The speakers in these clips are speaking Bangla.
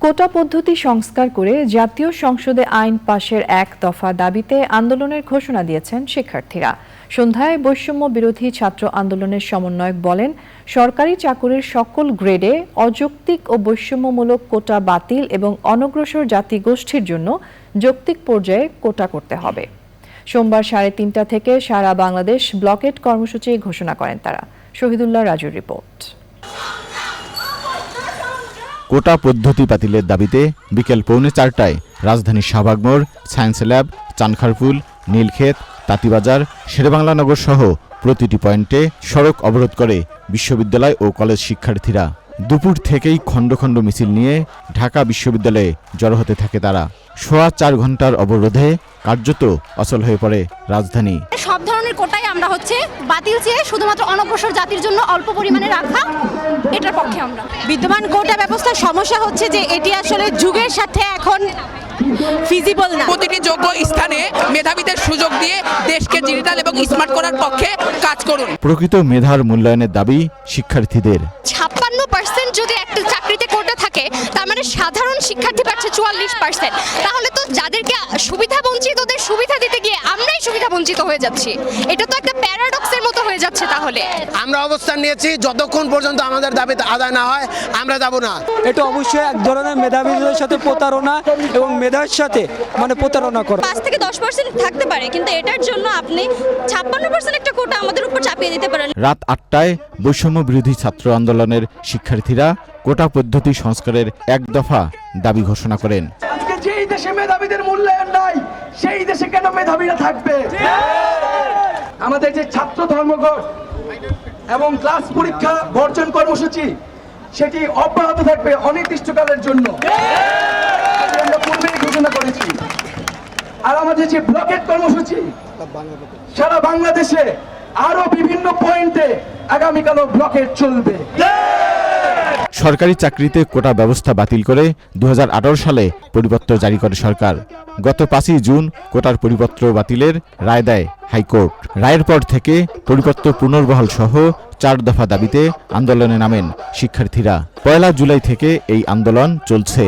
কোটা পদ্ধতি সংস্কার করে জাতীয় সংসদে আইন পাশের এক দফা দাবিতে আন্দোলনের ঘোষণা দিয়েছেন শিক্ষার্থীরা। সন্ধ্যায় বৈষম্য বিরোধী ছাত্র আন্দোলনের সমন্বয়ক বলেন, সরকারি চাকুরির সকল গ্রেডে অযৌক্তিক ও বৈষম্যমূলক কোটা বাতিল এবং অনগ্রসর জাতিগোষ্ঠীর জন্য যৌক্তিক পর্যায়ে কোটা করতে হবে। সোমবার 3:30 থেকে সারা বাংলাদেশ ব্লকেট কর্মসূচি ঘোষণা করেন তারা। শহীদুল্লাহ রাজুর রিপোর্ট। কোটা পদ্ধতি বাতিলের দাবিতে বিকেল 3:45টায় রাজধানীর শাহবাগ মোড়, সায়েন্স ল্যাব, চানখারপুল, নীলক্ষেত, তাঁতিবাজার, শেরেবাংলা নগর সহ প্রতিটি পয়েন্টে সড়ক অবরোধ করে বিশ্ববিদ্যালয় ও কলেজ শিক্ষার্থীরা। দুপুর থেকেই খণ্ড খণ্ড মিছিল নিয়ে ঢাকা বিশ্ববিদ্যালয়ে জড়ো হতে থাকে তারা। 4.5 ঘন্টার অবরোধে কার্যত অচল হয়ে পড়ে রাজধানী। সব ধরনের কোটাই আমরা বাতিল চেয়ে শুধুমাত্র অনগ্রসর জাতির জন্য অল্প পরিমাণে রাখা, এটার পক্ষে আমরা। বিদ্যমান কোটা ব্যবস্থার সমস্যা হচ্ছে যে এটি আসলে যুগের সাথে এখন ফিজিবল না। প্রতিটি যোগ্য স্থানে মেধাবীদের সুযোগ দিয়ে দেশকে ডিজিটাল এবং স্মার্ট করার পক্ষে কাজ করুন। প্রকৃত মেধার মূল্যায়নের দাবি শিক্ষার্থীদের। 56% যদি একটা চাকরিতে কোটা থাকে, তার মানে সাধারণ শিক্ষার্থী পাচ্ছে 44%। তাহলে তো যাদেরকে সুবিধা বঞ্চিতদের সুবিধা দিতে গিয়ে আমরাই সুবিধা বঞ্চিত হয়ে যাচ্ছি। এটা তো একটা প্যারাডক্সের মতো হয়ে যাচ্ছে। তাহলে আমরা অবস্থান নিয়েছি, যতক্ষণ পর্যন্ত আমাদের দাবি আদায় না হয় আমরা যাব না। এটা অবশ্যই এক ধরনের মেধাবীদের সাথে প্রতারণা এবং মেধার সাথে প্রতারণা করা। 5 থেকে 10% থাকতে পারে, কিন্তু এটার জন্য আপনি 56% একটা কোটা আমাদের উপর চাপিয়ে দিতে পারেন। রাত 8টায় বৈষম্য বিরোধী ছাত্র আন্দোলনের শিক্ষার্থীরা কোটা পদ্ধতি সংস্কারের এক দফা দাবি ঘোষণা করেন। আজকে যেই দেশে মেধাবীদের মূল্যায়ন নাই, সেই দেশে কেন মেধাবীরা থাকবে? আমাদের যে ছাত্র ধর্মঘট এবং ক্লাস পরীক্ষা বর্জন কর্মসূচি, সেটি অব্যাহত থাকবে অনির্দিষ্টকালের জন্য। আমরা পূর্বেই ঘোষণা করেছি। আর আমাদের যে ব্লকেট কর্মসূচি, সারা বাংলাদেশে আরো বিভিন্ন পয়েন্টে আগামীকালও ব্লকেট চলবে। সরকারি চাকরিতে কোটা ব্যবস্থা বাতিল করে 2018 সালে পরিপত্র জারি করে সরকার। গত 5 জুন কোটার পরিপত্র বাতিলের রায় দেয় হাইকোর্ট। রায়ের পর থেকে পরিপত্র পুনর্বহাল সহ 4 দফা দাবিতে আন্দোলনে নামেন শিক্ষার্থীরা। 1 জুলাই থেকে এই আন্দোলন চলছে।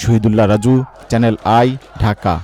Shahidullah Raju, channel I, Dhaka.